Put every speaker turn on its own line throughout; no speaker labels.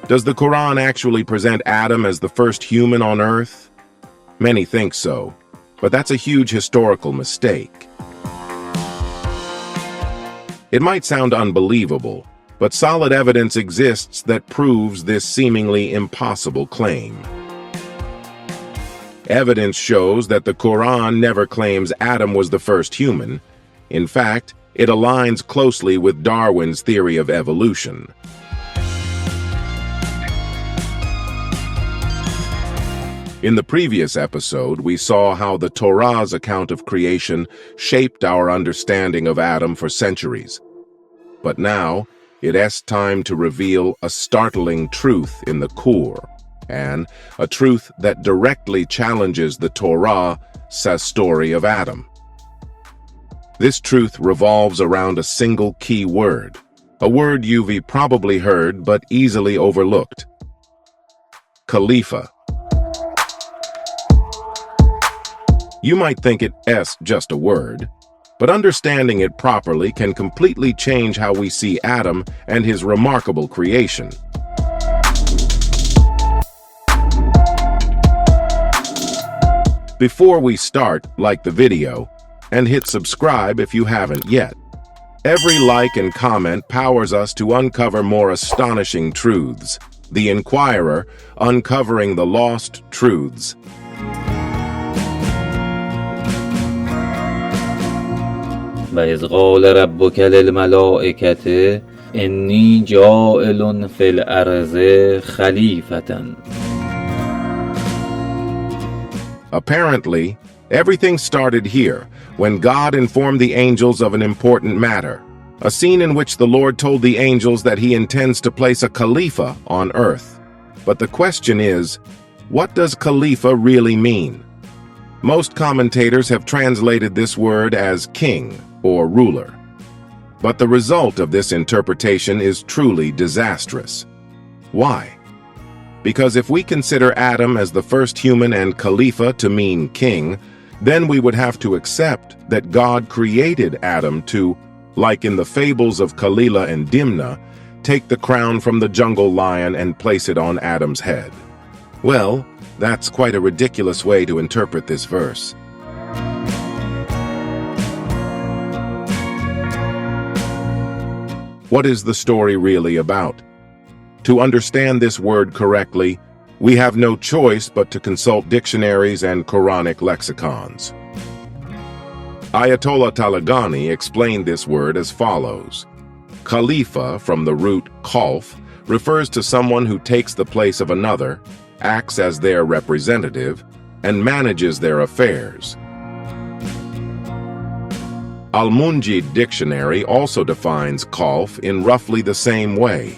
Does the Quran actually present Adam as the first human on earth? Many think so, but that's a huge historical mistake. It might sound unbelievable, but solid evidence exists that proves this seemingly impossible claim. Evidence shows that the Quran never claims Adam was the first human. In fact, it aligns closely with Darwin's theory of evolution. In the previous episode, we saw how the Torah's account of creation shaped our understanding of Adam for centuries. But now, it's time to reveal a startling truth in the Qur'an, and a truth that directly challenges the Torah's story of Adam. This truth revolves around a single key word, a word you've probably heard but easily overlooked: Khalifa. You might think it's just a word, but understanding it properly can completely change how we see Adam and his remarkable creation. Before we start, like the video, and hit subscribe if you haven't yet. Every like and comment powers us to uncover more astonishing truths. The Inquirer, uncovering the lost truths.
وَإِذْ قَالَ رَبُّكَ لِلْمَلَائِكَةِ إِنِّي جَاعِلٌ فِي الْأَرْضِ خَلِيفَةً.
Apparently, everything started here, when God informed the angels of an important matter, a scene in which the Lord told the angels that he intends to place a Khalifa on earth. But the question is, what does Khalifa really mean? Most commentators have translated this word as king or ruler. But the result of this interpretation is truly disastrous. Why? Because if we consider Adam as the first human and Khalifa to mean king, then we would have to accept that God created Adam to, like in the fables of Khalifa and Dimna, take the crown from the jungle lion and place it on Adam's head. Well, that's quite a ridiculous way to interpret this verse. What is the story really about? To understand this word correctly, we have no choice but to consult dictionaries and Quranic lexicons. Ayatollah Taleghani explained this word as follows. Khalifa, from the root khalf, refers to someone who takes the place of another, acts as their representative, and manages their affairs. Al-Munjid dictionary also defines khalf in roughly the same way.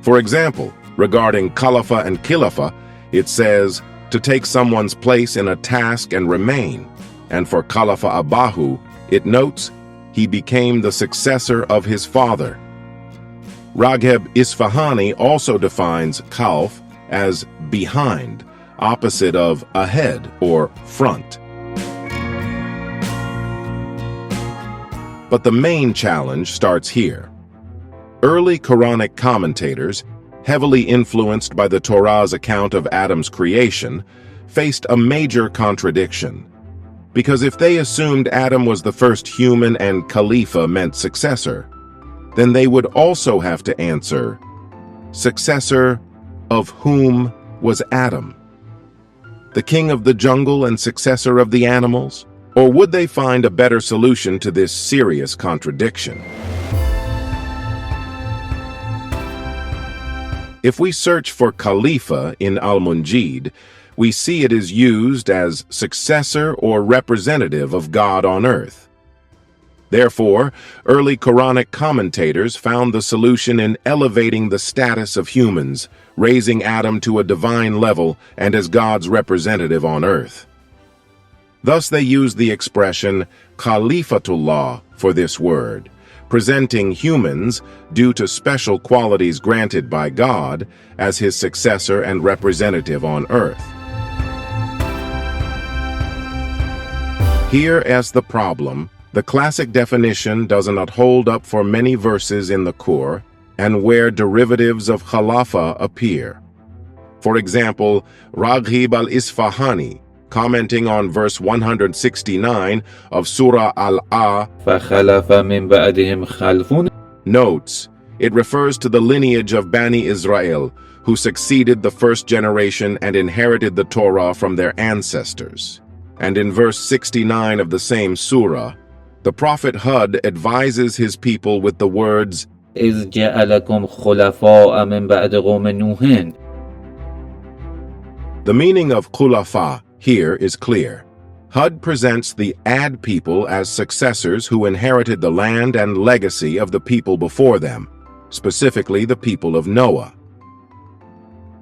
For example, regarding Khalifa and Khilafa, it says, to take someone's place in a task and remain, and for Khalifa Abahu, it notes, he became the successor of his father. Raghib Isfahani also defines khalf as behind, opposite of ahead or front. But the main challenge starts here. Early Quranic commentators, heavily influenced by the Torah's account of Adam's creation, faced a major contradiction. Because if they assumed Adam was the first human and Khalifa meant successor, then they would also have to answer, successor of whom was Adam? The king of the jungle and successor of the animals? Or would they find a better solution to this serious contradiction? If we search for Khalifa in Al-Munjid, we see it is used as successor or representative of God on earth. Therefore, early Quranic commentators found the solution in elevating the status of humans, raising Adam to a divine level and as God's representative on earth. Thus they used the expression Khalifatullah for this word, presenting humans, due to special qualities granted by God, as his successor and representative on earth. Here is the problem. The classic definition does not hold up for many verses in the Qur'an, and where derivatives of Khalifa appear. For example, Raghib al-Isfahani, commenting on verse 169 of Surah Al-A,
فَخَلَفَ مِنْ بَعْدِهِمْ خَلْفٌ,
notes, it refers to the lineage of Bani Israel, who succeeded the first generation and inherited the Torah from their ancestors. And in verse 69 of the same surah, the Prophet Hud advises his people with the words,
إِذْ جَعَلَكُمْ خُلَفَاءَ مِنْ بَعْدِ قَوْمِ نُوحٍ.
The meaning of khulafa here is clear. Hud presents the Ad people as successors who inherited the land and legacy of the people before them, specifically the people of Noah.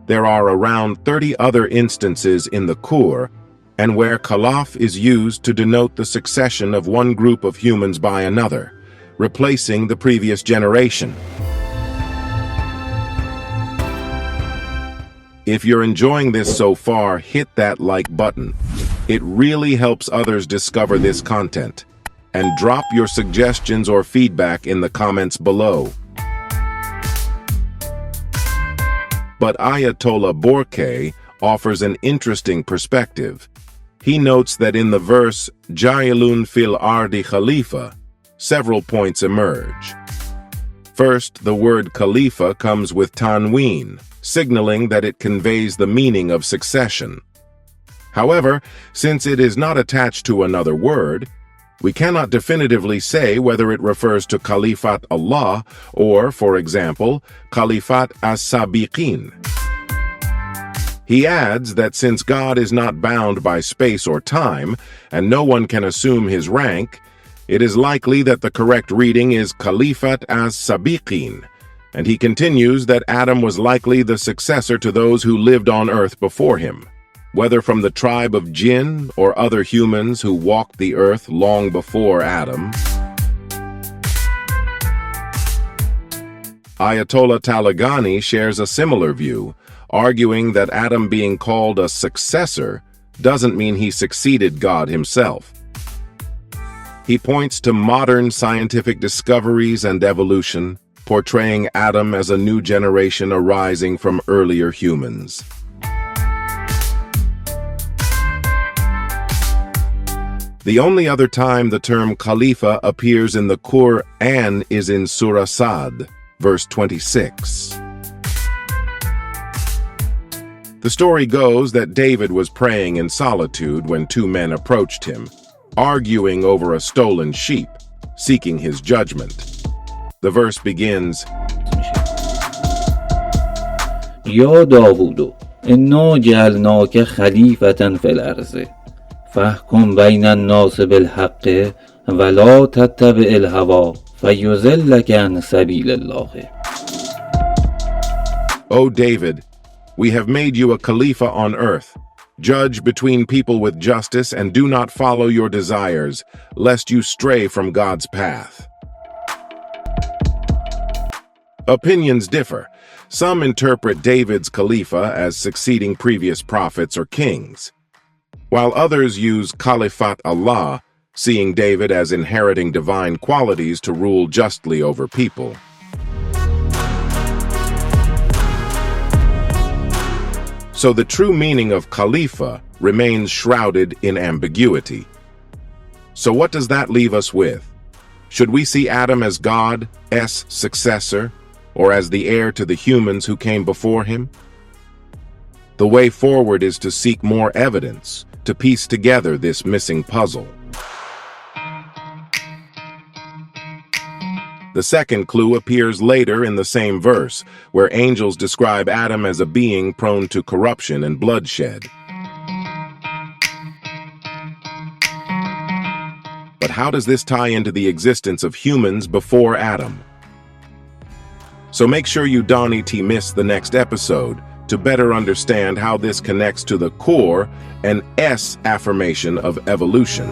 There are around 30 other instances in the Qur'an and where khalaf is used to denote the succession of one group of humans by another, replacing the previous generation. If you're enjoying this so far, hit that like button. It really helps others discover this content. And drop your suggestions or feedback in the comments below. But Ayatollah Borqei offers an interesting perspective. He notes that in the verse, Ja'ilun fil ardi Khalifa, several points emerge. First, the word Khalifa comes with tanween, signaling that it conveys the meaning of succession. However, since it is not attached to another word, we cannot definitively say whether it refers to Khalifat Allah or, for example, Khalifat as-Sabiqin. He adds that since God is not bound by space or time, and no one can assume his rank, it is likely that the correct reading is Khalifat as-Sabiqin, and he continues that Adam was likely the successor to those who lived on earth before him, whether from the tribe of jinn or other humans who walked the earth long before Adam. Ayatollah Taleghani shares a similar view, arguing that Adam being called a successor doesn't mean he succeeded God himself. He points to modern scientific discoveries and evolution, portraying Adam as a new generation arising from earlier humans. The only other time the term Khalifa appears in the Qur'an is in Surah Sad, verse 26. The story goes that David was praying in solitude when two men approached him, arguing over a stolen sheep, seeking his judgment. The verse begins,
يا داوود إنا جعلناك خليفة في الأرض فاحكم بين الناس بالحق ولا تتبع الهوى فيضلك عن سبيل الله.
O David, we have made you a Khalifa on earth. Judge between people with justice and do not follow your desires, lest you stray from God's path. Opinions differ. Some interpret David's Khalifa as succeeding previous prophets or kings, while others use Khalifat Allah, seeing David as inheriting divine qualities to rule justly over people. So the true meaning of Khalifa remains shrouded in ambiguity. So what does that leave us with? Should we see Adam as God's successor, or as the heir to the humans who came before him? The way forward is to seek more evidence, to piece together this missing puzzle. The second clue appears later in the same verse, where angels describe Adam as a being prone to corruption and bloodshed. But how does this tie into the existence of humans before Adam? So make sure you don't miss the next episode to better understand how this connects to the core and S affirmation of evolution.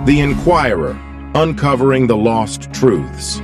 The Inquirer, uncovering the lost truths.